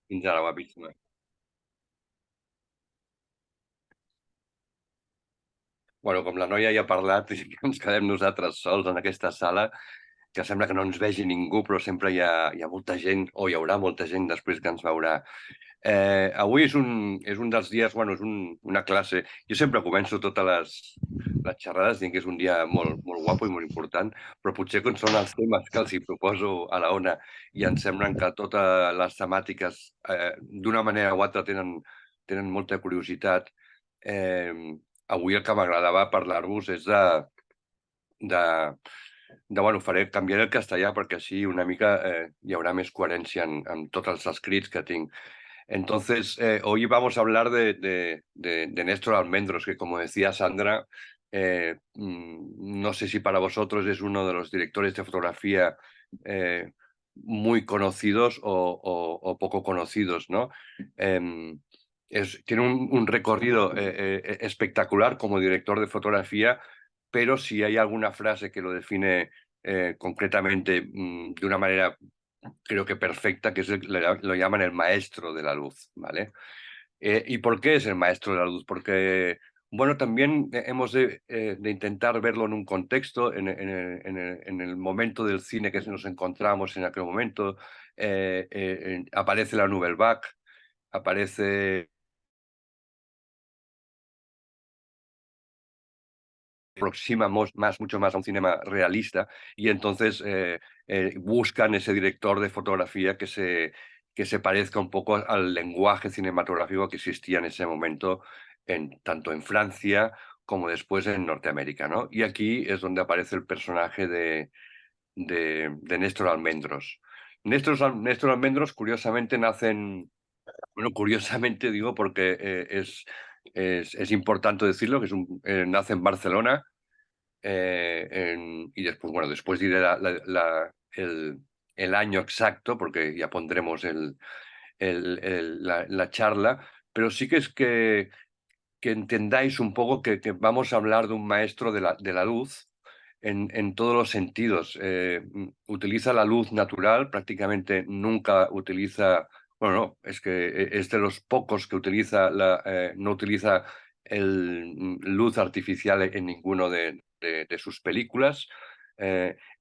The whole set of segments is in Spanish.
Fins ara, guapíssima. Bueno, com la noia ja ha parlat, i ens quedem nosaltres sols en aquesta sala, que sembla que no ens vegi ningú, però sempre hi ha molta gent, o hi haurà molta gent després que ens veurà. Avui és un dels dies, bueno, una classe. Jo sempre començo totes les xerrades dient que és un dia molt, molt guapo i molt important, però potser que són els temes que els hi proposo a la ONA i em semblen que totes les temàtiques, d'una manera o altra, tenen molta curiositat. Eh, Avui el que m'agradava parlar-vos és de, bueno, canviaré el castellà perquè així una mica hi haurà més coherència en tots els escrits que tinc. Entonces, hoy vamos a hablar de Néstor Almendros, que como decía Sandra, no sé si para vosotros es uno de los directores de fotografía eh, muy conocidos o poco conocidos, ¿no? Em, Tiene un recorrido espectacular como director de fotografía, pero si hay alguna frase que lo define concretamente de una manera creo que perfecta, que es lo llaman el maestro de la luz, ¿vale? ¿Y por qué es el maestro de la luz? Porque, bueno, también hemos de intentar verlo en un contexto, en el momento del cine que nos encontramos en aquel momento. Aparece la Nouvelle Vague, aparece mucho más a un cinema realista y entonces buscan ese director de fotografía que se parezca un poco al lenguaje cinematográfico que existía en ese momento tanto en Francia como después en Norteamérica, ¿no? Y aquí es donde aparece el personaje de Néstor Almendros. Néstor Almendros, curiosamente, bueno, curiosamente digo porque es importante decirlo, que nace en Barcelona, y después, bueno, después diré el año exacto, porque ya pondremos la charla, pero sí que es que entendáis un poco que vamos a hablar de un maestro de la luz en todos los sentidos. Utiliza la luz natural, prácticamente nunca utiliza, bueno, no, es que es de los pocos que no utiliza luz artificial en ninguno de sus películas.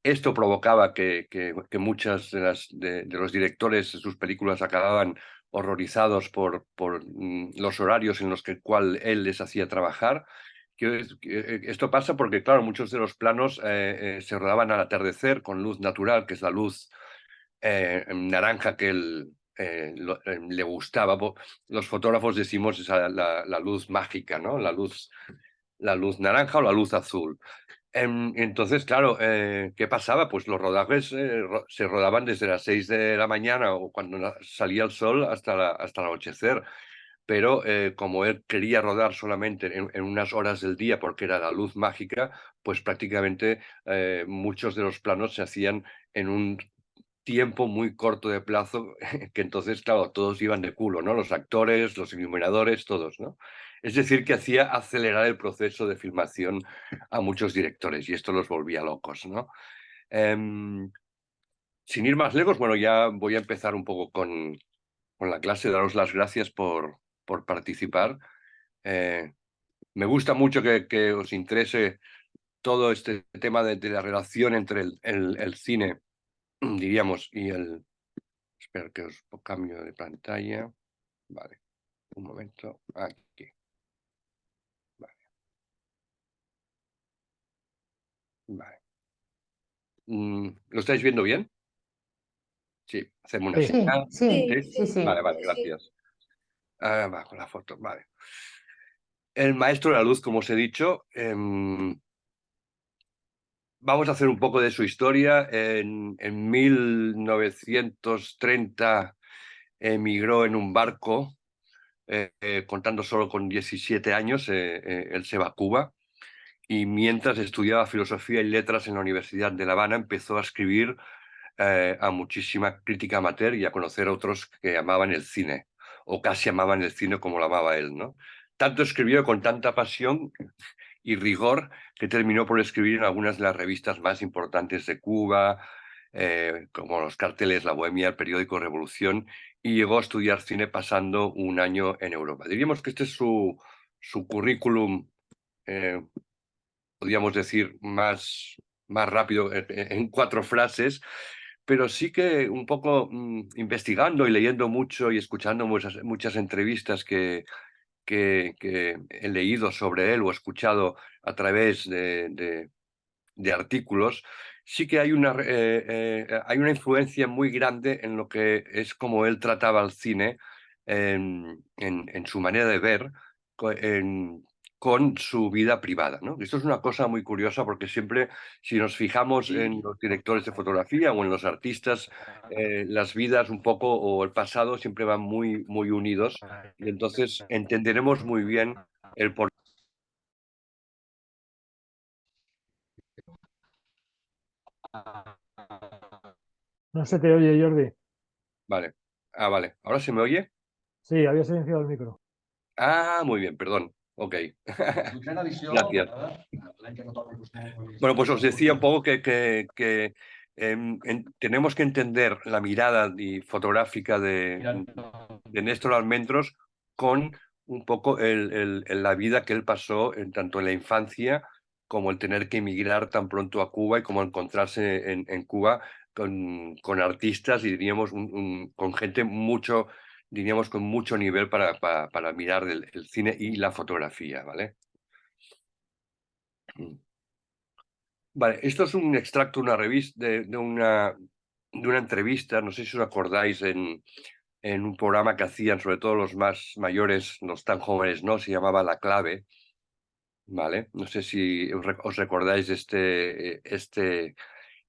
Esto provocaba que muchas de los directores de sus películas acababan horrorizados por los horarios en los cual él les hacía trabajar. Esto pasa porque, claro, muchos de los planos se rodaban al atardecer con luz natural, que es la luz naranja que él le gustaba. Los fotógrafos decimos esa, la luz mágica, ¿no? La luz naranja o la luz azul. Entonces, claro, ¿qué pasaba? Pues los rodajes se rodaban desde las 6 de la mañana o cuando salía el sol hasta el anochecer. Pero como él quería rodar solamente en unas horas del día porque era la luz mágica, pues prácticamente muchos de los planos se hacían en un tiempo muy corto de plazo, que entonces, claro, todos iban de culo, ¿no? Los actores, los iluminadores, todos, ¿no? Es decir, que hacía acelerar el proceso de filmación a muchos directores y esto los volvía locos, ¿no? Em, Sin ir más lejos, bueno, ya voy a empezar un poco con la clase, daros las gracias por participar. Eh, Me gusta mucho que os interese todo este tema de la relación entre el cine, diríamos, y el... Espero que os cambio de pantalla. Vale, un momento. Aquí. Vale, vale. ¿Lo estáis viendo bien? Sí, hacemos una Sí, señal. sí, ¿Sí? sí, sí. Vale, vale, gracias. Va con la foto, vale. El maestro de la luz, como os he dicho, vamos a hacer un poco de su historia. En 1930 emigró en un barco, contando solo con 17 años, él se va a Cuba y mientras estudiaba filosofía y letras en la Universidad de La Habana empezó a escribir a muchísima crítica amateur y a conocer a otros que amaban el cine, o casi amaban el cine como lo amaba él, ¿no? Tanto escribió con tanta pasión y rigor que terminó por escribir en algunas de las revistas más importantes de Cuba, como Los Carteles, La Bohemia, el periódico Revolución, y llegó a estudiar cine pasando un año en Europa. Diríamos que este es su currículum, eh, podríamos decir, más rápido en 4 frases, pero sí que un poco investigando y leyendo mucho y escuchando muchas entrevistas que he leído sobre él o escuchado a través de artículos, sí que hay una influencia muy grande en lo que es como él trataba el cine, en su manera de ver, co- en- con su vida privada, ¿no? Esto es una cosa muy curiosa porque siempre, si nos fijamos en los directores de fotografía o en los artistas, las vidas un poco o el pasado siempre van muy unidos y entonces entenderemos muy bien el por. No se te oye, Jordi. Vale. Ah, vale. ¿Ahora se me oye? Sí, había silenciado el micro. Ah, muy bien, perdón. Ok. Gracias. Bueno, pues os decía un poco que tenemos que entender la mirada fotográfica de Néstor Almendros con un poco la vida que él pasó tanto en la infancia como el tener que emigrar tan pronto a Cuba y como encontrarse en Cuba con artistas y diríamos con gente diríamos con mucho nivel para mirar el cine y la fotografía, ¿vale? Vale, esto es un extracto, una revista de una entrevista, no sé si os acordáis, en un programa que hacían, sobre todo los más mayores, los tan jóvenes, ¿no? Se llamaba La Clave, ¿vale? No sé si os recordáis de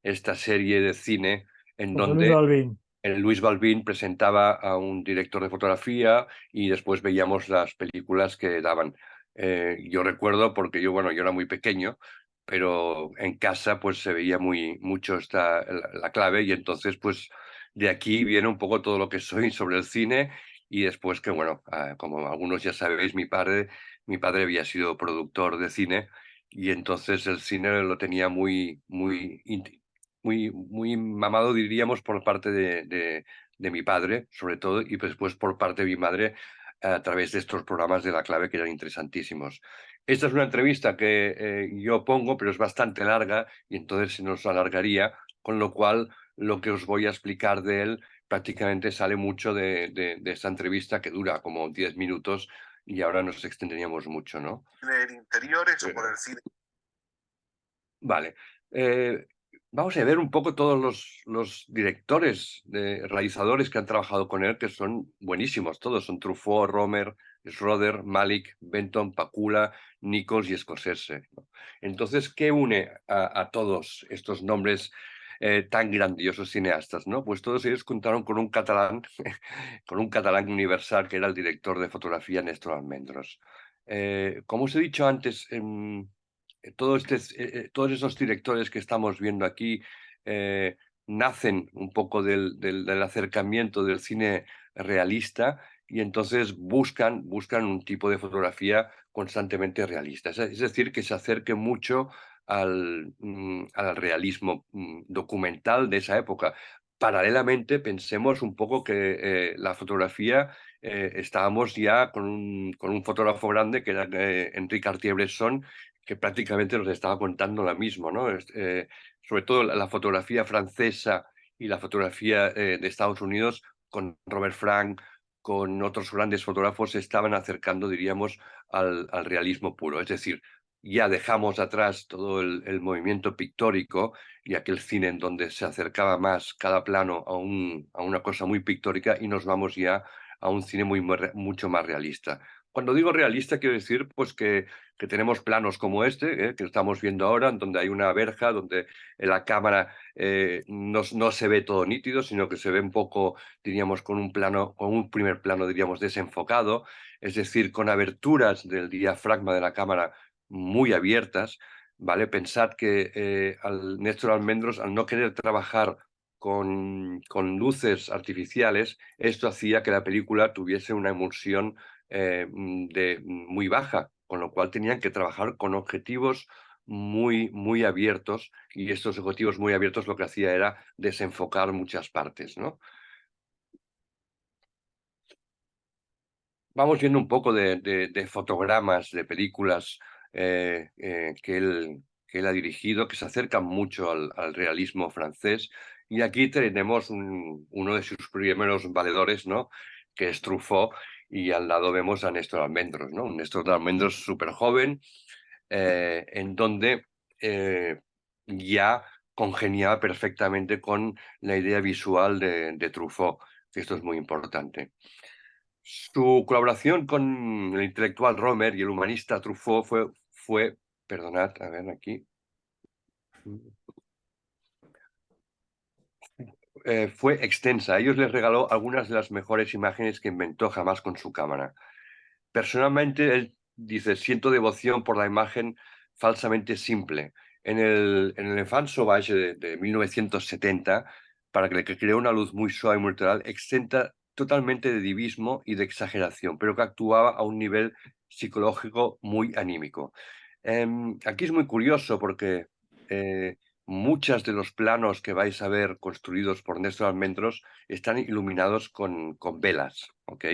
esta serie de cine en José Luis donde Balbín. Luis Balbín presentaba a un director de fotografía y después veíamos las películas que daban. Yo recuerdo, porque bueno, yo era muy pequeño, pero en casa pues se veía mucho la clave y entonces pues de aquí viene un poco todo lo que soy sobre el cine y después que bueno, como algunos ya sabéis, mi padre había sido productor de cine y entonces el cine lo tenía muy mamado, diríamos, por parte de mi padre, sobre todo, y después por parte de mi madre a través de estos programas de La Clave que eran interesantísimos. Esta es una entrevista que yo pongo, pero es bastante larga y entonces se nos alargaría, con lo cual lo que os voy a explicar de él prácticamente sale mucho de esta entrevista que dura como 10 minutos y ahora nos extenderíamos mucho, ¿no? ¿En interiores o por el cine? Vale. Eh, Vamos a ver un poco todos los directores, realizadores que han trabajado con él, que son buenísimos. Todos son Truffaut, Romer, Schroeder, Malick, Benton, Pakula, Nichols y Scorsese, ¿no? Entonces, ¿qué une a todos estos nombres tan grandiosos cineastas, ¿no? Pues todos ellos contaron con un catalán, con un catalán universal que era el director de fotografía Néstor Almendros. Como os he dicho antes, todos esos directores que estamos viendo aquí eh, nacen un poco del acercamiento del cine realista y entonces buscan un tipo de fotografía constantemente realista. Es decir, que se acerque mucho al realismo documental de esa época. Paralelamente, pensemos un poco que la fotografía estábamos ya con un fotógrafo grande que era Enrique Cartier-Bresson, que prácticamente nos estaba contando lo mismo, ¿no? Sobre todo la fotografía francesa y la fotografía de Estados Unidos, con Robert Frank, con otros grandes fotógrafos, se estaban acercando, diríamos, al realismo puro. Es decir, ya dejamos atrás todo el movimiento pictórico y aquel cine en donde se acercaba más cada plano a una cosa muy pictórica y nos vamos ya a un cine mucho más realista. Cuando digo realista, quiero decir pues que tenemos planos como este, que estamos viendo ahora, en donde hay una verja, donde la cámara no se ve todo nítido, sino que se ve un poco, diríamos, con un primer plano, diríamos, desenfocado, es decir, con aberturas del diafragma de la cámara muy abiertas, ¿vale? Pensad que al Néstor Almendros, al no querer trabajar con luces artificiales, esto hacía que la película tuviese una emulsión muy baja, con lo cual tenían que trabajar con objetivos muy abiertos y estos objetivos muy abiertos lo que hacía era desenfocar muchas partes, ¿no? vamos viendo un poco de fotogramas de películas que él ha dirigido, que se acercan mucho al realismo francés. Y aquí tenemos uno de sus primeros valedores, ¿no? Que es Truffaut, y al lado vemos a Néstor Almendros, ¿no? Un Néstor Almendros súper joven, en donde ya congeniaba perfectamente con la idea visual de Truffaut, que esto es muy importante. Su colaboración con el intelectual Romer y el humanista Truffaut perdonad, a ver aquí, fue extensa. A ellos les regaló algunas de las mejores imágenes que inventó jamás con su cámara. Personalmente, él dice, siento devoción por la imagen falsamente simple. En el Enfant Sauvage de 1970, para que creó una luz muy suave y muy natural, exenta totalmente de divismo y de exageración, pero que actuaba a un nivel psicológico muy anímico. Aquí es muy curioso porque eh, muchos de los planos que vais a ver construidos por Néstor Almendros están iluminados con velas, ¿ok?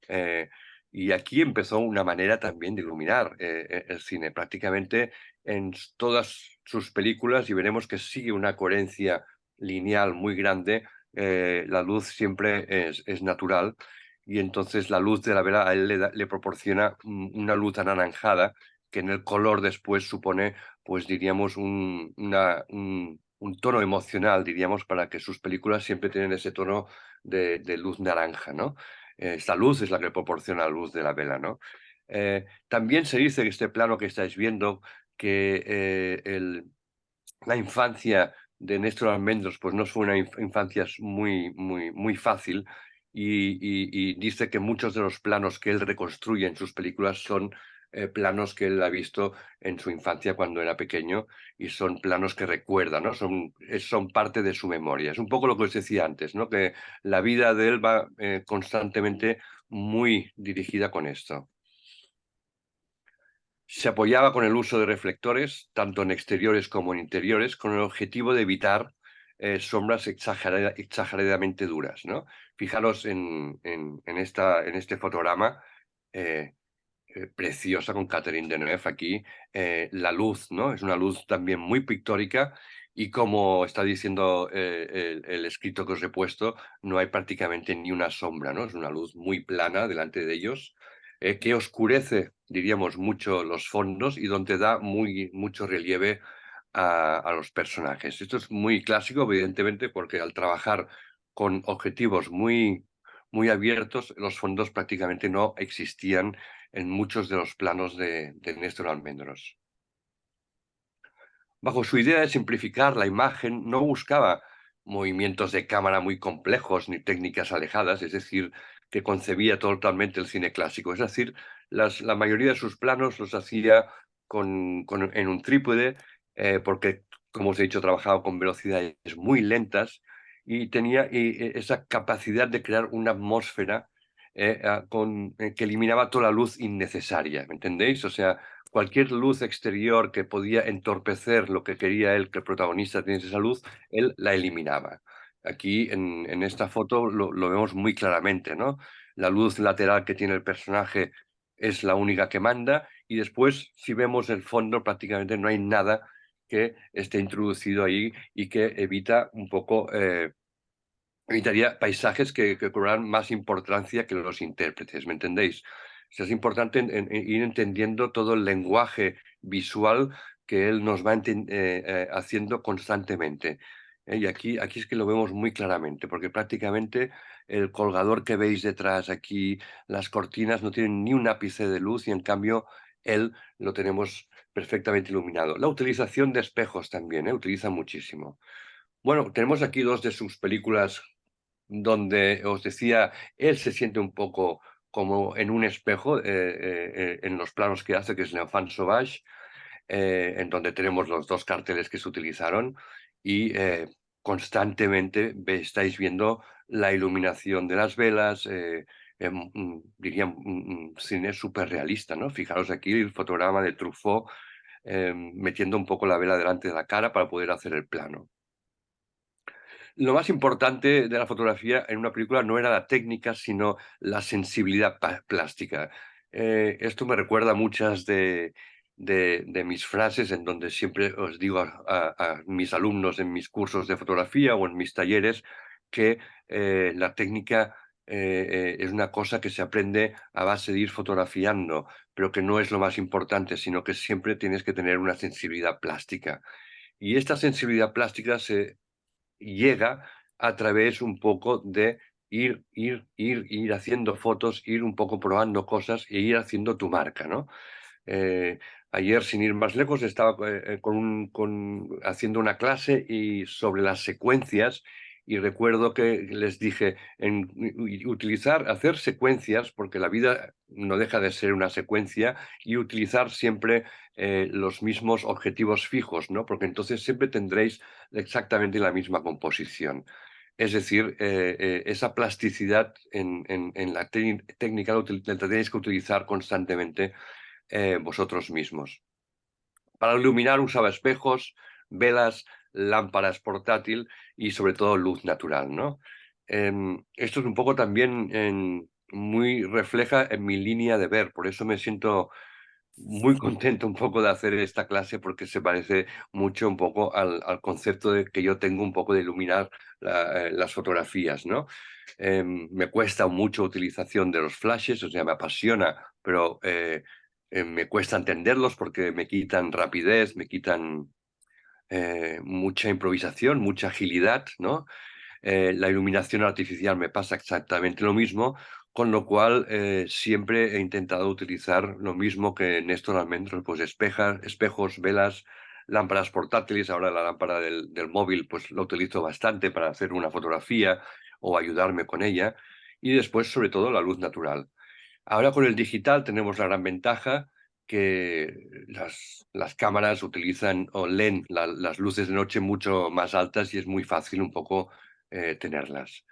Eh, y aquí empezó una manera también de iluminar el cine, prácticamente en todas sus películas, y veremos que sigue una coherencia lineal muy grande. La luz siempre es natural, y entonces la luz de la vela a él le proporciona una luz anaranjada que en el color después supone, pues diríamos, un tono emocional, diríamos, para que sus películas siempre tienen ese tono de luz naranja, ¿no? Esta luz es la que proporciona la luz de la vela, ¿no? También se dice que este plano que estáis viendo, que la infancia de Néstor Almendros pues no fue una infancia muy fácil, y dice que muchos de los planos que él reconstruye en sus películas son planos que él ha visto en su infancia cuando era pequeño, y son planos que recuerda, ¿no? Son parte de su memoria. Es un poco lo que os decía antes, ¿no? Que la vida de él va constantemente muy dirigida con esto. Se apoyaba con el uso de reflectores, tanto en exteriores como en interiores, con el objetivo de evitar sombras exageradamente duras, ¿no? Fijaros en este fotograma eh, preciosa con Catherine Deneuve aquí, la luz, ¿no? Es una luz también muy pictórica, y como está diciendo el escrito que os he puesto, no hay prácticamente ni una sombra, ¿no? Es una luz muy plana delante de ellos, que oscurece, diríamos, mucho los fondos y donde da mucho relieve a los personajes. Esto es muy clásico, evidentemente, porque al trabajar con objetivos muy abiertos, los fondos prácticamente no existían en muchos de los planos de Néstor Almendros. Bajo su idea de simplificar la imagen, no buscaba movimientos de cámara muy complejos ni técnicas alejadas, es decir, que concebía totalmente el cine clásico. Es decir, la mayoría de sus planos los hacía en un trípode, porque, como os he dicho, trabajaba con velocidades muy lentas, y tenía esa capacidad de crear una atmósfera que eliminaba toda la luz innecesaria, ¿me entendéis? O sea, cualquier luz exterior que podía entorpecer lo que quería él que el protagonista tuviese esa luz, él la eliminaba. Aquí en esta foto lo vemos muy claramente, ¿no? La luz lateral que tiene el personaje es la única que manda, y después, si vemos el fondo, prácticamente no hay nada que esté introducido ahí y que evita un poco, evitaría paisajes que cobrarán más importancia que los intérpretes, ¿me entendéis? O sea, es importante ir entendiendo todo el lenguaje visual que él nos va haciendo constantemente. Y aquí es que lo vemos muy claramente, porque prácticamente el colgador que veis detrás aquí, las cortinas no tienen ni un ápice de luz, y en cambio él lo tenemos perfectamente iluminado. La utilización de espejos también, utiliza muchísimo. Bueno, tenemos aquí dos de sus películas donde os decía, él se siente un poco como en un espejo en los planos que hace, que es L'Enfant Sauvage, en donde tenemos los dos carteles que se utilizaron, y constantemente estáis viendo la iluminación de las velas, diría un cine súper realista, ¿no? Fijaros aquí el fotograma de Truffaut metiendo un poco la vela delante de la cara para poder hacer el plano. Lo más importante de la fotografía en una película no era la técnica, sino la sensibilidad plástica. Esto me recuerda a muchas de mis frases en donde siempre os digo a mis alumnos en mis cursos de fotografía o en mis talleres que la técnica es una cosa que se aprende a base de ir fotografiando, pero que no es lo más importante, sino que siempre tienes que tener una sensibilidad plástica. Y esta sensibilidad plástica se llega a través un poco de ir haciendo fotos, ir un poco probando cosas e ir haciendo tu marca, ¿no? Eh, Ayer, sin ir más lejos, estaba haciendo una clase y sobre las secuencias y recuerdo que les dije hacer secuencias, porque la vida no deja de ser una secuencia, y utilizar siempre los mismos objetivos fijos, ¿no? Porque entonces siempre tendréis exactamente la misma composición. Es decir, esa plasticidad en la técnica la tenéis que utilizar constantemente vosotros mismos. Para iluminar usaba espejos, velas, lámparas portátil y sobre todo luz natural, ¿no? Esto es un poco también muy refleja en mi línea de ver, por eso me siento muy contento un poco de hacer esta clase porque se parece mucho un poco al concepto de que yo tengo un poco de iluminar las fotografías, ¿no? Me cuesta mucho utilización de los flashes, o sea, me apasiona, pero me cuesta entenderlos porque me quitan rapidez, me quitan mucha improvisación, mucha agilidad, ¿no? La iluminación artificial me pasa exactamente lo mismo, con lo cual siempre he intentado utilizar lo mismo que Néstor Almendros, pues espejos, velas, lámparas portátiles. Ahora la lámpara del móvil pues lo utilizo bastante para hacer una fotografía o ayudarme con ella. Y después, sobre todo, la luz natural. Ahora con el digital tenemos la gran ventaja que las cámaras utilizan o leen las luces de noche mucho más altas y es muy fácil un poco tenerlas.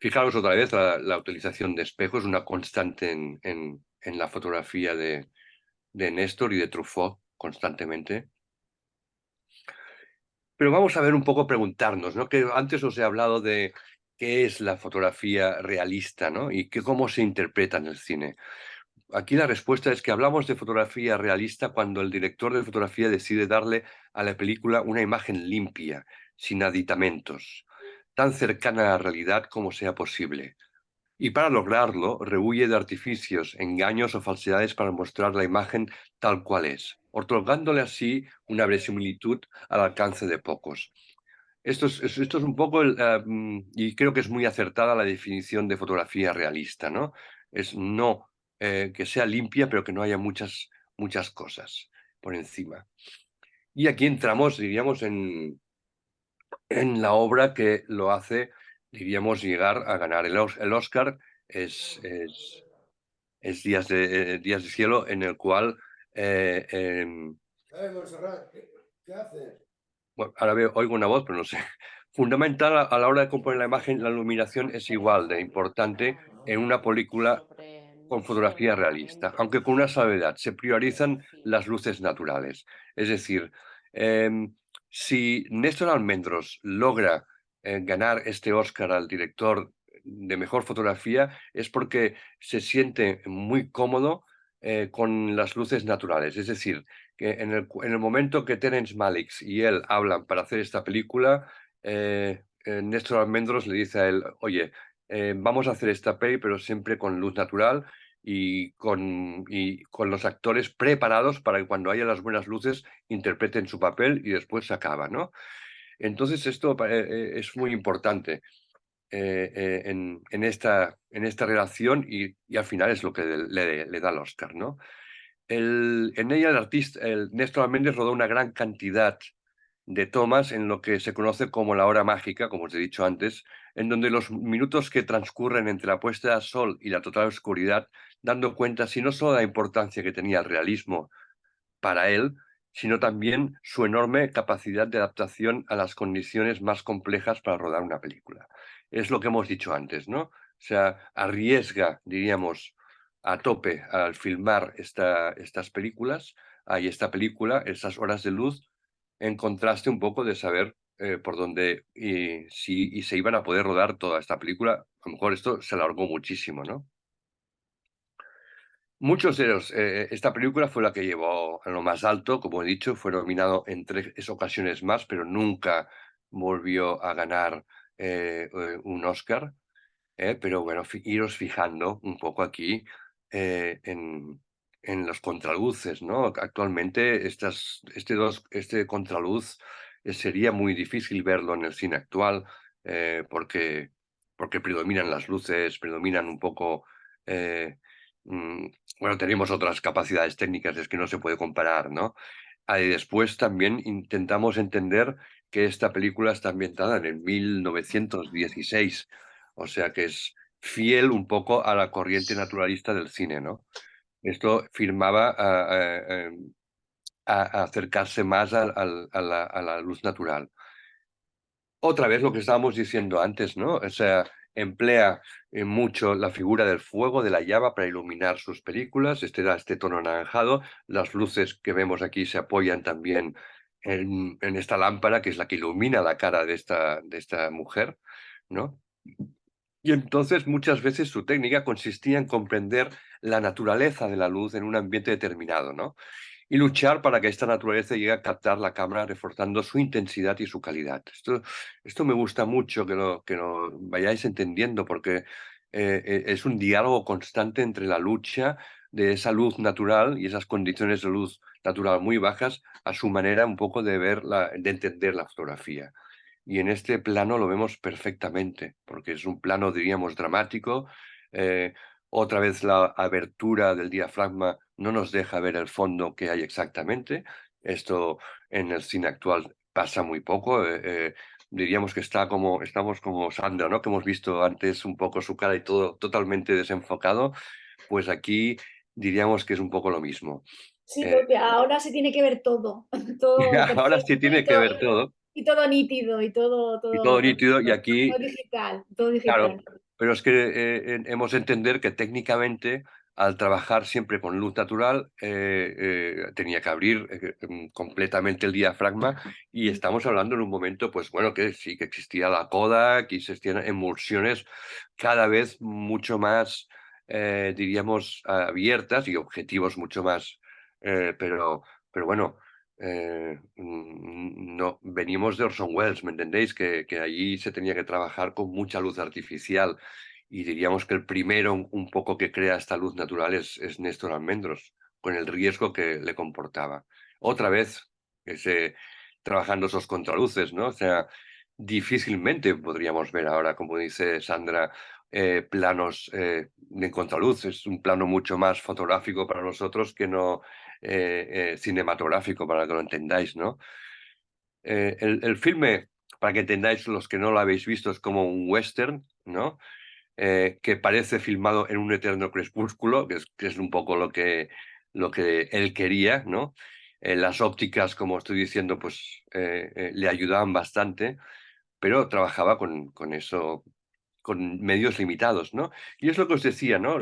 Fijaros otra vez, la utilización de espejos es una constante en la fotografía de Néstor y de Truffaut constantemente. Pero vamos a ver un poco, preguntarnos, ¿no? Que antes os he hablado de qué es la fotografía realista, ¿no? Y cómo se interpreta en el cine. Aquí la respuesta es que hablamos de fotografía realista cuando el director de fotografía decide darle a la película una imagen limpia, sin aditamentos, tan cercana a la realidad como sea posible. Y para lograrlo, rehuye de artificios, engaños o falsedades para mostrar la imagen tal cual es, otorgándole así una verosimilitud al alcance de pocos. Esto es un poco, y creo que es muy acertada la definición de fotografía realista, ¿no? Es no que sea limpia, pero que no haya muchas cosas por encima. Y aquí entramos, diríamos, en la obra que lo hace, diríamos, llegar a ganar el Oscar, es, es, es Días de Cielo, en el cual Montserrat, ¿qué haces? bueno, ahora oigo una voz, pero no sé. Fundamental a la hora de componer la imagen, la iluminación es igual de importante en una película sobre, con no sé, fotografía una realista, aunque con una interpretación salvedad. Se del priorizan film. las luces naturales. Es decir, em, si Néstor Almendros logra ganar este Oscar al director de mejor fotografía, es porque se siente muy cómodo con las luces naturales. Es decir, que en el momento que Terence Malick y él hablan para hacer esta película, Néstor Almendros le dice a él, oye, vamos a hacer esta peli, pero siempre con luz natural y con los actores preparados para que cuando haya las buenas luces interpreten su papel y después se acaba, ¿no? Entonces esto es muy importante en esta relación y al final es lo que le da el Oscar, ¿no? En ella el artista, el Néstor Alméndez rodó una gran cantidad de tomas en lo que se conoce como la hora mágica, como os he dicho antes, en donde los minutos que transcurren entre la puesta de sol y la total oscuridad, dando cuenta, si no solo de la importancia que tenía el realismo para él, sino también su enorme capacidad de adaptación a las condiciones más complejas para rodar una película. Es lo que hemos dicho antes, ¿no? O sea, arriesga, diríamos, a tope al filmar estas películas, hay esta película, esas horas de luz, en contraste un poco de saber por donde y se iban a poder rodar toda esta película, a lo mejor esto se alargó muchísimo, ¿no? Muchos de los esta película fue la que llevó a lo más alto, como he dicho, fue nominado en 3 ocasiones más, pero nunca volvió a ganar, un Oscar. Pero bueno, iros fijando un poco aquí en los contraluces, ¿no? Actualmente este contraluz sería muy difícil verlo en el cine actual porque, porque predominan las luces, predominan un poco... eh, mm, bueno, tenemos otras capacidades técnicas, es que no se puede comparar, ¿no? Y después también intentamos entender que esta película está ambientada en el 1916, o sea que es fiel un poco a la corriente naturalista del cine, ¿no? Esto firmaba a acercarse más a la luz natural. Otra vez lo que estábamos diciendo antes, ¿no? O sea, emplea mucho la figura del fuego, de la llama, para iluminar sus películas. Este da este tono anaranjado. Las luces que vemos aquí se apoyan también en esta lámpara, que es la que ilumina la cara de esta mujer, ¿no? Y entonces muchas veces su técnica consistía en comprender la naturaleza de la luz en un ambiente determinado, ¿no? Y luchar para que esta naturaleza llegue a captar la cámara, reforzando su intensidad y su calidad. Esto me gusta mucho que lo vayáis entendiendo, porque es un diálogo constante entre la lucha de esa luz natural y esas condiciones de luz natural muy bajas a su manera un poco de ver de entender la fotografía. Y en este plano lo vemos perfectamente, porque es un plano, diríamos, dramático. eh, Otra vez la abertura del diafragma no nos deja ver el fondo que hay exactamente. Esto en el cine actual pasa muy poco. Diríamos que estamos como Sandra, ¿no? Que hemos visto antes un poco su cara y todo totalmente desenfocado. Pues aquí diríamos que es un poco lo mismo. Sí, Eh, porque ahora se tiene que ver todo, todo Ahora sí perfecto tiene que ver todo y todo nítido y todo, y todo todo, nítido, y aquí todo digital, todo claro, digital. pero es que hemos de entender que técnicamente, al trabajar siempre con luz natural, tenía que abrir completamente el diafragma, y estamos hablando en un momento, pues bueno, que sí que existía la Kodak y existían emulsiones cada vez mucho más, diríamos, abiertas y objetivos mucho más, pero bueno. No, venimos de Orson Welles, ¿me entendéis? Que allí se tenía que trabajar con mucha luz artificial, y diríamos que el primero un poco que crea esta luz natural es Néstor Almendros, con el riesgo que le comportaba. Otra vez, ese, trabajando esos contraluces, ¿no? O sea, difícilmente podríamos ver ahora, como dice Sandra, planos de contraluz. Es un plano mucho más fotográfico para nosotros que no cinematográfico, para que lo entendáis, ¿no? El filme, para que entendáis los que no lo habéis visto, es como un western, ¿no? Que parece filmado en un eterno crepúsculo, que es un poco lo que él quería, ¿no? Las ópticas, como estoy diciendo, pues le ayudaban bastante, pero trabajaba con eso, con medios limitados, ¿no? Y es lo que os decía, ¿no?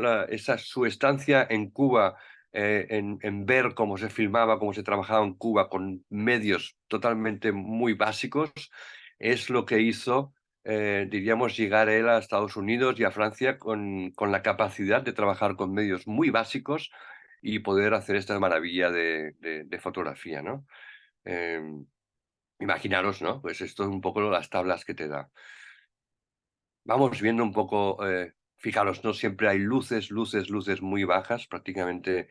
Su estancia en Cuba, en ver cómo se filmaba, cómo se trabajaba en Cuba con medios totalmente muy básicos, es lo que hizo, diríamos, llegar él a Estados Unidos y a Francia con la capacidad de trabajar con medios muy básicos y poder hacer esta maravilla de fotografía, ¿no? Em, Imaginaros, ¿no? Pues esto es un poco las tablas que te da. Vamos viendo un poco, fijaros, no siempre hay luces muy bajas, prácticamente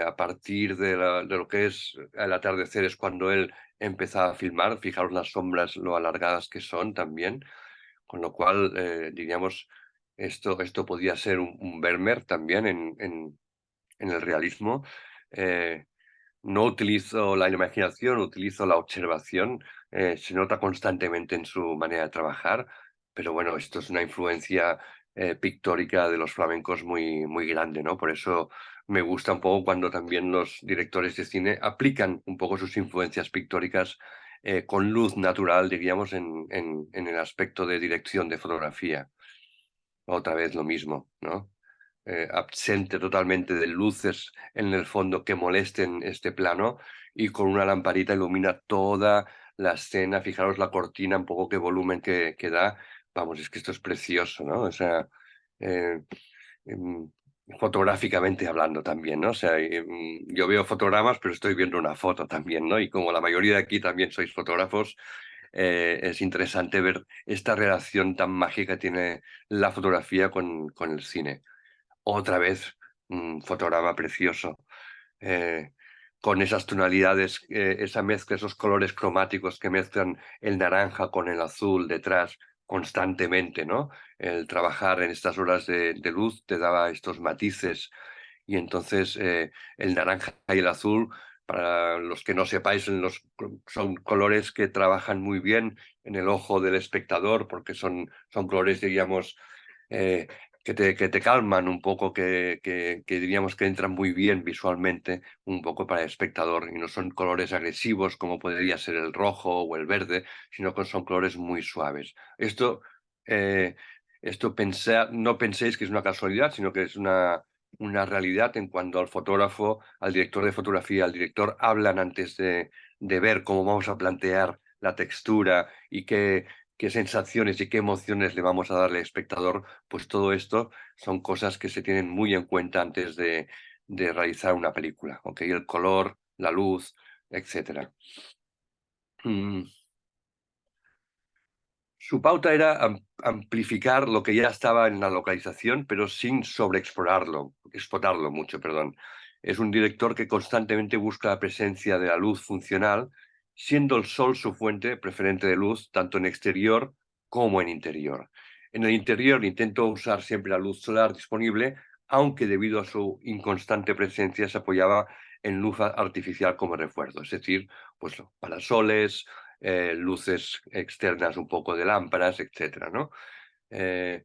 a partir de lo que es el atardecer es cuando él empezaba a filmar. Fijaros las sombras, lo alargadas que son también, con lo cual, diríamos, esto podía ser un Vermeer también en el realismo. Eh, no utilizo la imaginación, utilizo la observación. Se nota constantemente en su manera de trabajar, pero bueno, esto es una influencia pictórica de los flamencos muy grande, ¿no? Por eso me gusta un poco cuando también los directores de cine aplican un poco sus influencias pictóricas con luz natural, diríamos, en el aspecto de dirección de fotografía. Otra vez lo mismo, ¿no? Absente totalmente de luces en el fondo que molesten este plano, y con una lamparita ilumina toda la escena, fijaros la cortina, un poco qué volumen que da. Vamos, es que esto es precioso, ¿no? O sea, eh, em, fotográficamente hablando también, ¿no? O sea, yo veo fotogramas, pero estoy viendo una foto también, ¿no? Y como la mayoría de aquí también sois fotógrafos, es interesante ver esta relación tan mágica que tiene la fotografía con el cine. Otra vez, un fotograma precioso, eh, con esas tonalidades, esa mezcla, esos colores cromáticos que mezclan el naranja con el azul detrás constantemente, ¿no? El trabajar en estas horas de luz te daba estos matices y entonces el naranja y el azul, para los que no sepáis, son colores que trabajan muy bien en el ojo del espectador porque son colores, diríamos, eh, que te calman un poco, que diríamos que entran muy bien visualmente un poco para el espectador y no son colores agresivos como podría ser el rojo o el verde, sino que son colores muy suaves. Eh, no penséis que es una casualidad, sino que es una realidad en cuanto al fotógrafo, al director de fotografía, al director hablan antes de ver cómo vamos a plantear la textura y qué sensaciones y qué emociones le vamos a dar al espectador, pues todo esto son cosas que se tienen muy en cuenta antes de realizar una película, ¿ok? El color, la luz, etcétera. Su pauta era amplificar lo que ya estaba en la localización, pero sin explotarlo mucho, perdón. Es un director que constantemente busca la presencia de la luz funcional, siendo el sol su fuente preferente de luz, tanto en exterior como en interior. En el interior intento usar siempre la luz solar disponible, aunque debido a su inconstante presencia se apoyaba en luz artificial como refuerzo, es decir, pues parasoles, luces externas un poco de lámparas, etcétera, ¿no? Eh,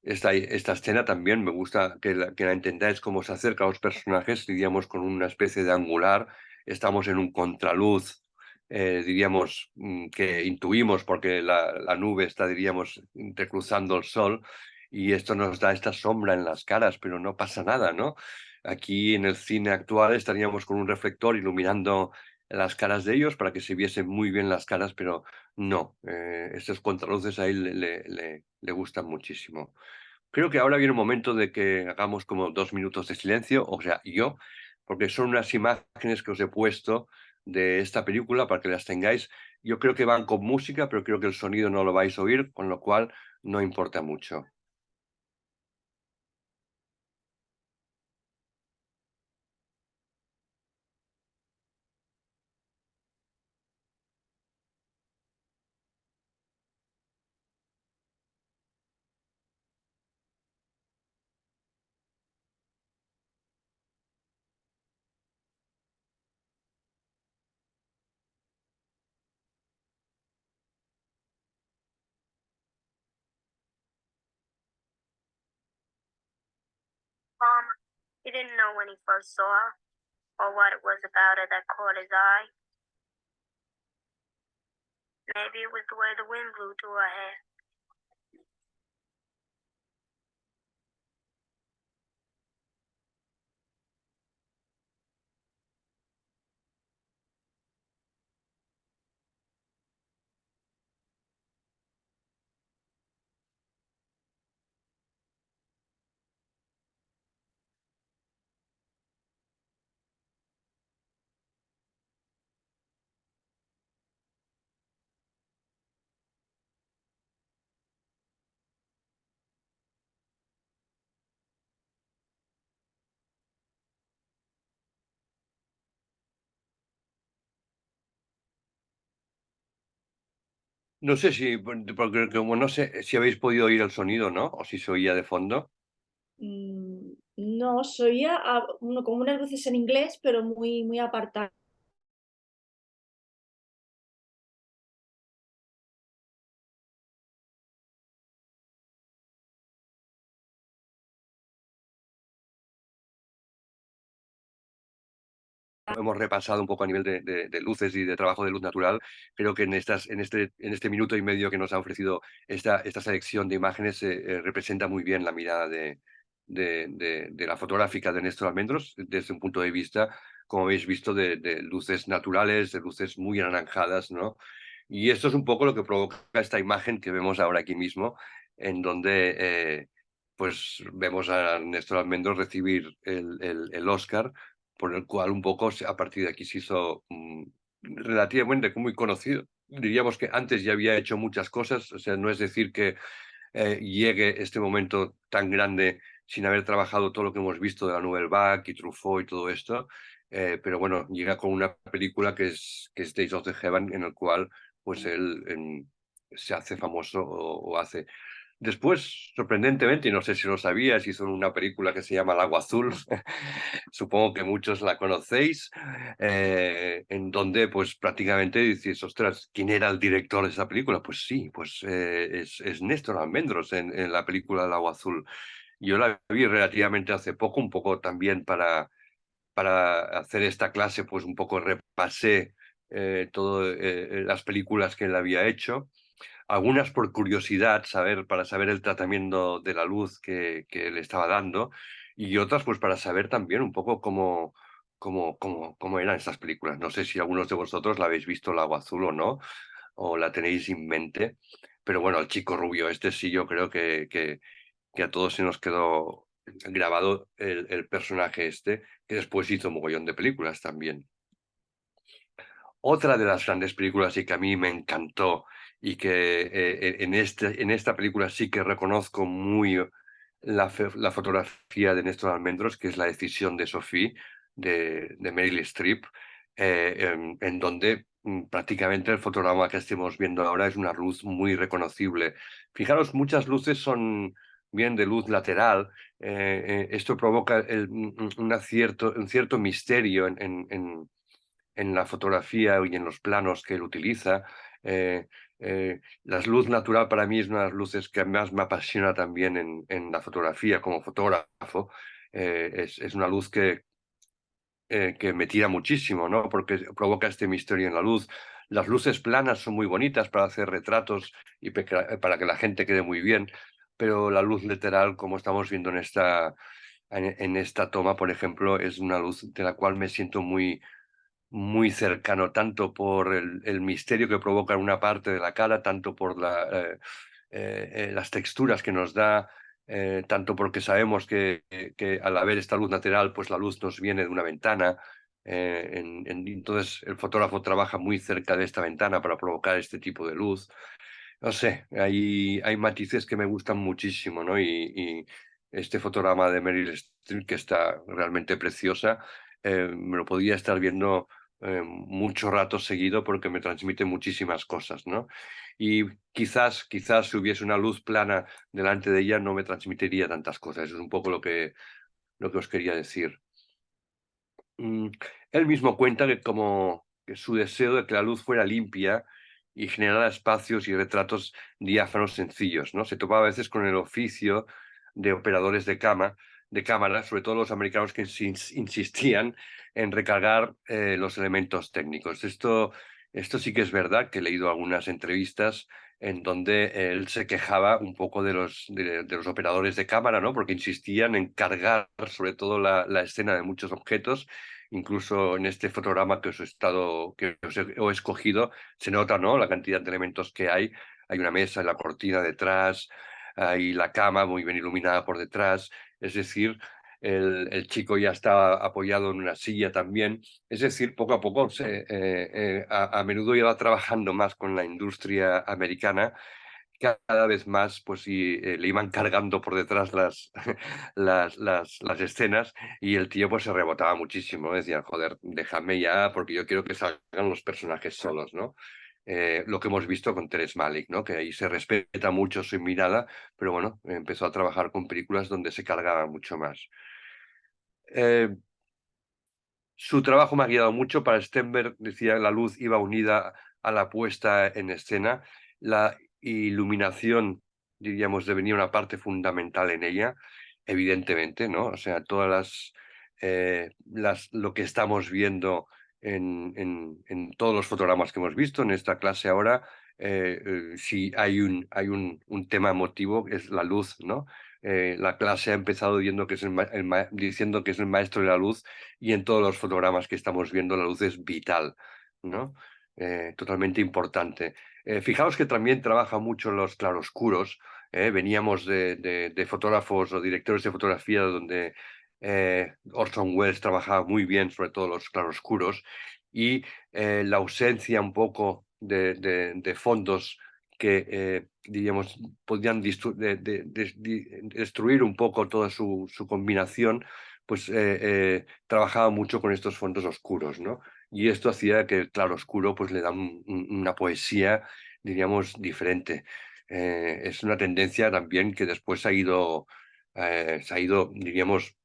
esta escena también me gusta que la entendáis cómo se acerca a los personajes, diríamos, con una especie de angular. Estamos en un contraluz, diríamos, que intuimos porque la nube está, diríamos, entrecruzando el sol y esto nos da esta sombra en las caras, pero no pasa nada, ¿no? Aquí en el cine actual estaríamos con un reflector iluminando las caras de ellos para que se viesen muy bien las caras, pero no, estos contraluces a él le gustan muchísimo. Creo que ahora viene un momento de que hagamos como 2 minutos de silencio, o sea, yo, porque son unas imágenes que os he puesto de esta película para que las tengáis. Yo creo que van con música, pero creo que el sonido no lo vais a oír, con lo cual no importa mucho. He didn't know when he first saw her or what it was about her that caught his eye. Maybe it was the way the wind blew through her hair. No sé si, porque como no sé si habéis podido oír el sonido, ¿no? O si se oía de fondo. No, soy como unas voces en inglés, pero muy, muy apartadas. Hemos repasado un poco a nivel de luces y de trabajo de luz natural. Creo que en este minuto y medio que nos ha ofrecido esta selección de imágenes representa muy bien la mirada de la fotográfica de Néstor Almendros desde un punto de vista, como habéis visto, de luces naturales, de luces muy anaranjadas, ¿no? Y esto es un poco lo que provoca esta imagen que vemos ahora aquí mismo, en donde pues vemos a Néstor Almendros recibir el Oscar, por el cual un poco a partir de aquí se hizo relativamente muy conocido. Diríamos que antes ya había hecho muchas cosas, o sea, no es decir que llegue este momento tan grande sin haber trabajado todo lo que hemos visto de la Nouvelle Vague y Truffaut y todo esto, pero bueno, llega con una película que es Days of the Heaven, en el cual pues él se hace famoso o hace. Después, sorprendentemente, y no sé si lo sabías, hizo una película que se llama El agua azul, supongo que muchos la conocéis, en donde pues prácticamente dices, ostras, ¿quién era el director de esa película? Pues sí, pues es Néstor Almendros en la película El agua azul. Yo la vi relativamente hace poco, un poco también para hacer esta clase, pues un poco repasé todas las películas que él había hecho, algunas por curiosidad, para saber el tratamiento de la luz que le estaba dando, y otras pues para saber también un poco cómo eran estas películas. No sé si algunos de vosotros la habéis visto, El agua azul o no, o la tenéis en mente, pero bueno, el chico rubio este sí, yo creo que a todos se nos quedó grabado el personaje este, que después hizo un mogollón de películas también. Otra de las grandes películas y que a mí me encantó y que en esta película sí que reconozco muy la fotografía de Néstor Almendros, que es La decisión de Sophie, de Meryl Streep, en donde prácticamente el fotograma que estemos viendo ahora es una luz muy reconocible. Fijaros, muchas luces son bien de luz lateral. Esto provoca un cierto misterio en la fotografía y en los planos que él utiliza. La luz natural para mí es una de las luces que más me apasiona también en la fotografía como fotógrafo. Es una luz que me tira muchísimo, ¿no? Porque provoca este misterio en la luz. Las luces planas son muy bonitas para hacer retratos y para que la gente quede muy bien, pero la luz lateral, como estamos viendo en esta toma, por ejemplo, es una luz de la cual me siento muy cercano, tanto por el misterio que provoca en una parte de la cara, tanto por las texturas que nos da, tanto porque sabemos que al haber esta luz lateral, pues la luz nos viene de una ventana. Entonces el fotógrafo trabaja muy cerca de esta ventana para provocar este tipo de luz. No sé, hay matices que me gustan muchísimo, ¿no? Y este fotograma de Meryl Streep, que está realmente preciosa, me lo podía estar viendo mucho rato seguido porque me transmite muchísimas cosas, ¿no? Y quizás si hubiese una luz plana delante de ella no me transmitiría tantas cosas. Eso es un poco lo que os quería decir. Mm, Él mismo cuenta que como que su deseo de que la luz fuera limpia y generara espacios y retratos diáfanos sencillos, ¿no? Se topaba a veces con el oficio de operadores de cámara, sobre todo los americanos que insistían en recargar los elementos técnicos. Esto sí que es verdad, que he leído algunas entrevistas en donde él se quejaba un poco de los operadores de cámara, ¿no? Porque insistían en cargar sobre todo la escena de muchos objetos. Incluso en este fotograma que os he escogido, se nota, ¿no?, la cantidad de elementos que hay. Hay una mesa, la cortina detrás, hay la cama muy bien iluminada por detrás. Es decir, el chico ya está apoyado en una silla también. Es decir, poco a poco, a menudo iba trabajando más con la industria americana, cada vez más, pues sí, le iban cargando por detrás las escenas, y el tío pues se rebotaba muchísimo, ¿no? Decía, joder, déjame ya porque yo quiero que salgan los personajes solos, ¿no? Lo que hemos visto con Terrence Malick, ¿no? Que ahí se respeta mucho su mirada, pero bueno, empezó a trabajar con películas donde se cargaba mucho más. Eh, Su trabajo me ha guiado mucho. Para Stenberg, decía, la luz iba unida a la puesta en escena. La iluminación, diríamos, devenía una parte fundamental en ella, evidentemente, ¿no? O sea, lo que estamos viendo en todos los fotogramas que hemos visto en esta clase ahora, si hay un tema emotivo, es la luz, ¿no? La clase ha empezado diciendo que es diciendo que es el maestro de la luz, y en todos los fotogramas que estamos viendo la luz es vital, ¿no? totalmente importante. Fijaos que también trabaja mucho los claroscuros. Veníamos de fotógrafos o directores de fotografía donde Orson Welles trabajaba muy bien, sobre todo los claroscuros, y la ausencia un poco de fondos que, diríamos, podían destruir un poco toda su combinación, pues trabajaba mucho con estos fondos oscuros, ¿no? Y esto hacía que el claroscuro pues le da una poesía, diríamos, diferente. Es una tendencia también que después se ha ido, diríamos,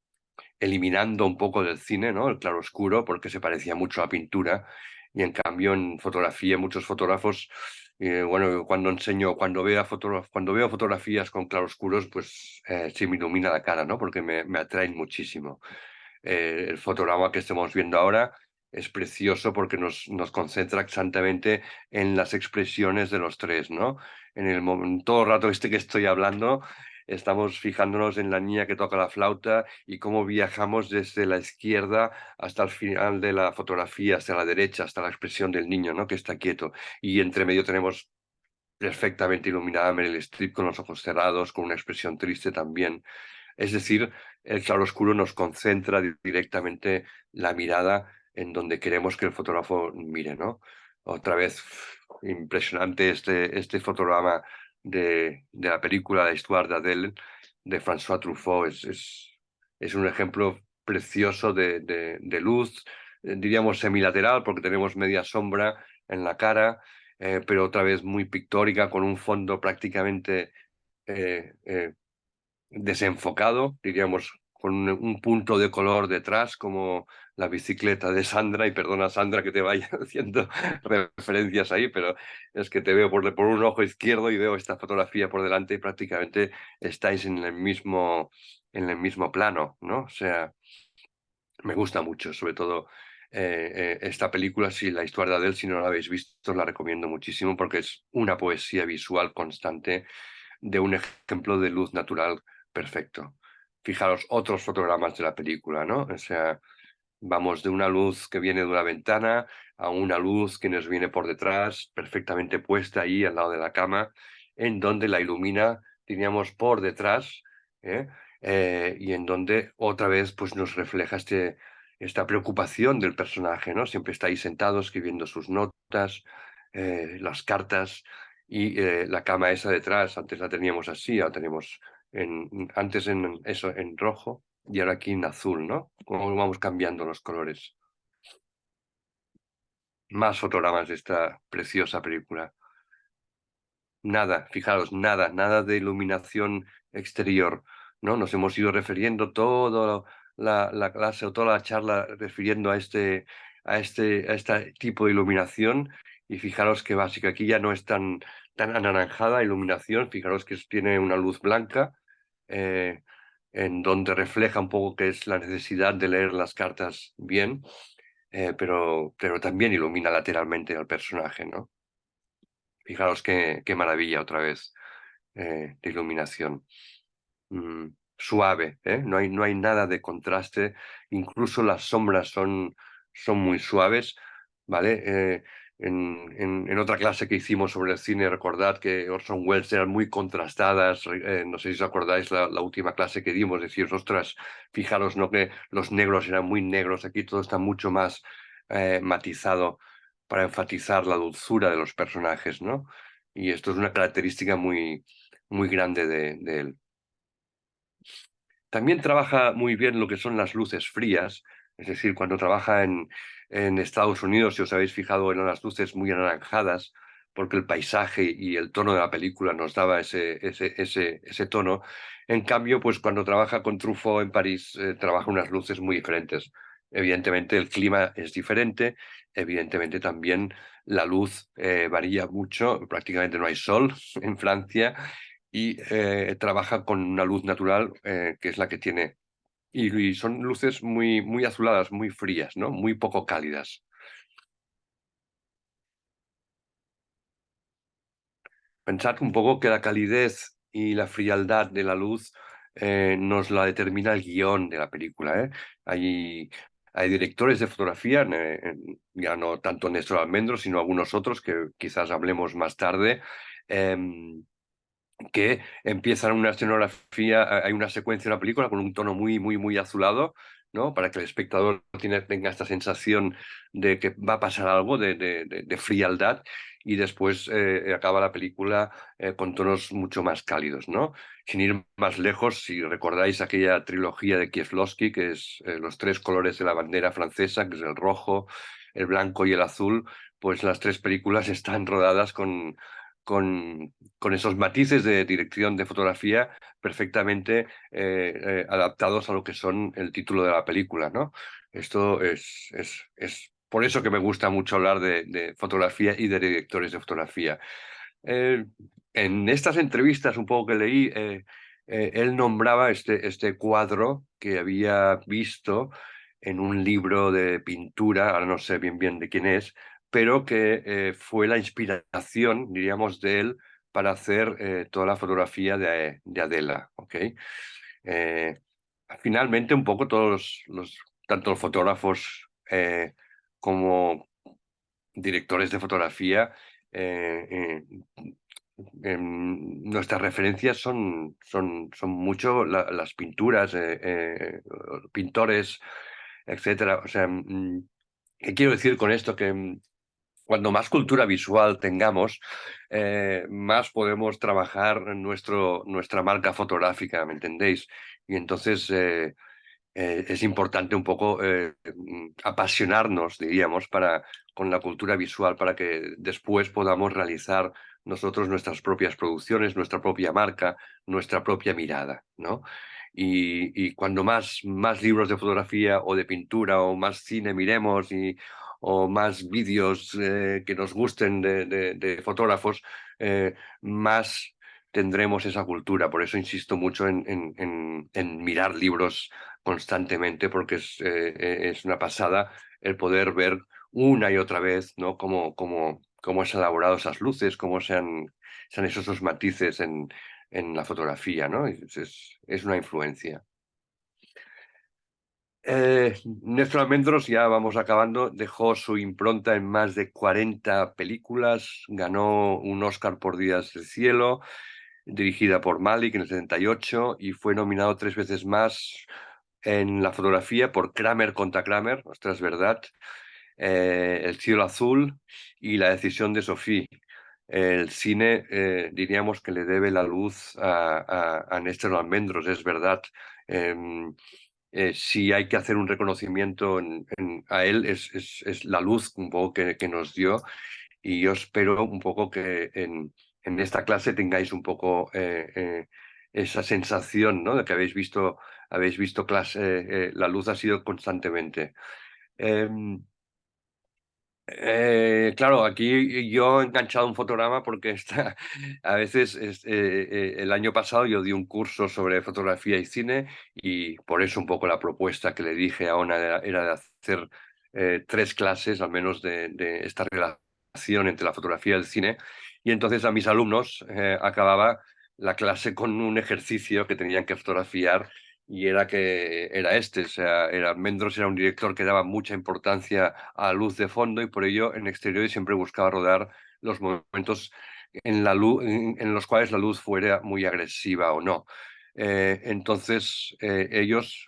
eliminando un poco del cine, ¿no? El claroscuro, porque se parecía mucho a pintura. Y en cambio, en fotografía, muchos fotógrafos, bueno, cuando veo fotografías con claroscuros, pues se me ilumina la cara, ¿no? Porque me atraen muchísimo. El fotograma que estamos viendo ahora es precioso porque nos concentra exactamente en las expresiones de los tres, ¿no? Todo el rato que estoy hablando, estamos fijándonos en la niña que toca la flauta y cómo viajamos desde la izquierda hasta el final de la fotografía, hasta la derecha, hasta la expresión del niño, ¿no? Que está quieto. Y entre medio tenemos perfectamente iluminada Meryl Streep con los ojos cerrados, con una expresión triste también. Es decir, el claroscuro nos concentra directamente la mirada en donde queremos que el fotógrafo mire, ¿no? Otra vez, impresionante este fotograma de la película La Histoire d'Adèle de François Truffaut. Es un ejemplo precioso de luz, diríamos semilateral, porque tenemos media sombra en la cara, pero otra vez muy pictórica, con un fondo prácticamente eh, eh, desenfocado, diríamos, con un punto de color detrás, como la bicicleta de Sandra, y perdona Sandra que te vaya haciendo referencias ahí, pero es que te veo por un ojo izquierdo y veo esta fotografía por delante y prácticamente estáis en el mismo plano, ¿no? O sea, me gusta mucho, sobre todo esta película, si la historia de Adele, si no la habéis visto, la recomiendo muchísimo porque es una poesía visual constante de un ejemplo de luz natural perfecto. Fijaros otros fotogramas de la película, ¿no? O sea, vamos de una luz que viene de una ventana a una luz que nos viene por detrás, perfectamente puesta ahí al lado de la cama, en donde la ilumina, diríamos, por detrás, ¿eh? Y en donde otra vez pues, nos refleja esta preocupación del personaje, ¿no? Siempre está ahí sentado escribiendo sus notas, las cartas, y la cama esa detrás, antes la teníamos así, ahora tenemos antes en rojo y ahora aquí en azul, ¿no? Cómo vamos cambiando los colores. Más fotogramas de esta preciosa película. Nada, fijaros, nada de iluminación exterior, ¿no? Nos hemos ido refiriendo toda la clase o toda la charla refiriendo a este tipo de iluminación, y fijaros que básica aquí ya no es tan anaranjada iluminación, fijaros que tiene una luz blanca, eh, en donde refleja un poco que es la necesidad de leer las cartas bien, pero también ilumina lateralmente al personaje, ¿no? Fijaros qué maravilla otra vez de iluminación. Suave, ¿eh? No hay nada de contraste, incluso las sombras son muy suaves, ¿vale? En otra clase que hicimos sobre el cine, recordad que Orson Welles eran muy contrastadas, no sé si os acordáis la última clase que dimos, decir, ostras, fijaros, ¿no? Que los negros eran muy negros, aquí todo está mucho más matizado para enfatizar la dulzura de los personajes, ¿no? Y esto es una característica muy grande de él. También trabaja muy bien lo que son las luces frías, es decir, cuando trabaja en Estados Unidos, si os habéis fijado en las luces muy anaranjadas, porque el paisaje y el tono de la película nos daba ese tono. En cambio, pues cuando trabaja con Truffaut en París, trabaja unas luces muy diferentes. Evidentemente el clima es diferente, evidentemente también la luz varía mucho, prácticamente no hay sol en Francia, y trabaja con una luz natural que es la que tiene. Y son luces muy azuladas, muy frías, ¿no? Muy poco cálidas. Pensad un poco que la calidez y la frialdad de la luz nos la determina el guión de la película, ¿eh? hay directores de fotografía, ya no tanto Néstor Almendros, sino algunos otros que quizás hablemos más tarde, que empiezan una escenografía, hay una secuencia en la película con un tono muy, muy, muy azulado, ¿no? Para que el espectador tenga esta sensación de que va a pasar algo, de frialdad, y después acaba la película con tonos mucho más cálidos, ¿no? Sin ir más lejos, si recordáis aquella trilogía de Kieslowski, que es los tres colores de la bandera francesa, que es el rojo, el blanco y el azul, pues las tres películas están rodadas con esos matices de dirección de fotografía perfectamente adaptados a lo que son el título de la película, ¿no? Esto es por eso que me gusta mucho hablar de fotografía y de directores de fotografía. Eh, en estas entrevistas un poco que leí, él nombraba este cuadro que había visto en un libro de pintura, ahora no sé bien de quién es, pero que fue la inspiración, diríamos, de él para hacer toda la fotografía de Adela, ¿ok? Eh, Finalmente, un poco todos tanto los fotógrafos como directores de fotografía, nuestras referencias son mucho las pinturas, pintores, etcétera. O sea, ¿qué quiero decir con esto? Que cuando más cultura visual tengamos, más podemos trabajar nuestra marca fotográfica, ¿me entendéis? Y entonces es importante un poco apasionarnos, diríamos, con la cultura visual para que después podamos realizar nosotros nuestras propias producciones, nuestra propia marca, nuestra propia mirada, ¿no? Y cuando más libros de fotografía o de pintura o más cine miremos o más vídeos que nos gusten de fotógrafos, más tendremos esa cultura. Por eso insisto mucho en mirar libros constantemente, porque es una pasada el poder ver una y otra vez, ¿no? Cómo se han elaborado esas luces, cómo se han hecho esos matices en la fotografía, ¿no? Es una influencia. Néstor Almendros, ya vamos acabando, dejó su impronta en más de 40 películas, ganó un Oscar por Días del Cielo, dirigida por Malick en el 78, y fue nominado 3 veces más en la fotografía por Kramer contra Kramer, ostras, verdad, El cielo azul y La decisión de Sophie. El cine, diríamos que le debe la luz a Néstor Almendros, es verdad. Si hay que hacer un reconocimiento a él, es la luz un poco que nos dio, y yo espero un poco que en esta clase tengáis un poco esa sensación, ¿no? De que habéis visto clase, la luz ha sido constantemente. Em, claro, aquí yo he enganchado un fotograma porque a veces el año pasado yo di un curso sobre fotografía y cine, y por eso un poco la propuesta que le dije a Ona era de hacer 3 clases al menos de esta relación entre la fotografía y el cine, y entonces a mis alumnos acababa la clase con un ejercicio que tenían que fotografiar, y o sea, Almendros era un director que daba mucha importancia a la luz de fondo, y por ello en exteriores siempre buscaba rodar los momentos en los cuales la luz fuera muy agresiva o no. Entonces, ellos,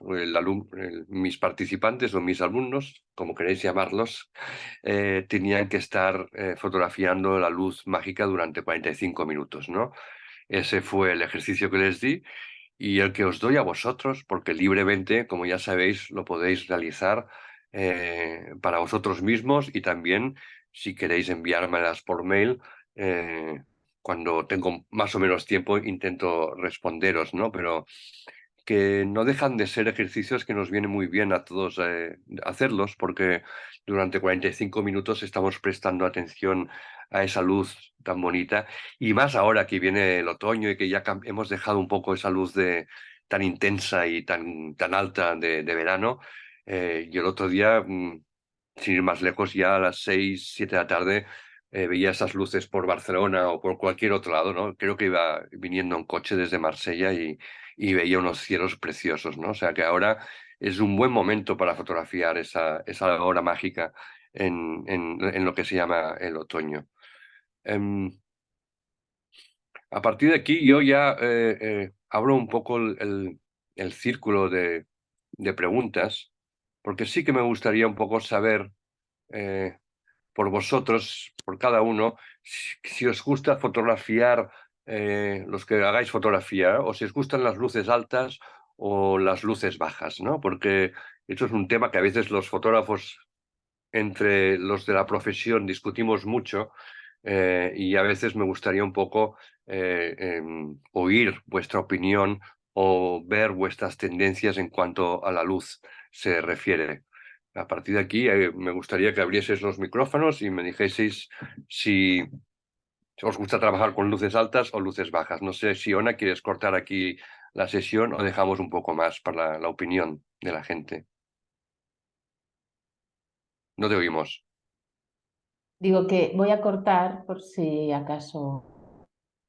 mis participantes o mis alumnos, como queréis llamarlos, tenían que estar fotografiando la luz mágica durante 45 minutos, ¿no? Ese fue el ejercicio que les di, y el que os doy a vosotros, porque libremente, como ya sabéis, lo podéis realizar para vosotros mismos, y también si queréis enviármelas por mail, cuando tengo más o menos tiempo intento responderos, ¿no? Pero que no dejan de ser ejercicios que nos vienen muy bien a todos hacerlos, porque durante 45 minutos estamos prestando atención a esa luz tan bonita, y más ahora que viene el otoño y que ya hemos dejado un poco esa luz tan intensa y tan alta de verano. Yo el otro día, sin ir más lejos, ya a las 6, 7 de la tarde, veía esas luces por Barcelona o por cualquier otro lado, ¿no? Creo que iba viniendo en coche desde Marsella, y veía unos cielos preciosos, ¿no? O sea que ahora es un buen momento para fotografiar esa hora mágica en lo que se llama el otoño. A partir de aquí yo ya abro un poco el círculo de preguntas, porque sí que me gustaría un poco saber por vosotros, por cada uno, si os gusta fotografiar, los que hagáis fotografía, o si os gustan las luces altas o las luces bajas, ¿no? Porque eso es un tema que a veces los fotógrafos, entre los de la profesión, discutimos mucho, y a veces me gustaría un poco oír vuestra opinión o ver vuestras tendencias en cuanto a la luz se refiere. A partir de aquí, me gustaría que abrieseis los micrófonos y me dijeseis si os gusta trabajar con luces altas o luces bajas. No sé si, Ona, quieres cortar aquí la sesión o dejamos un poco más para la opinión de la gente. No te oímos. Digo que voy a cortar por si acaso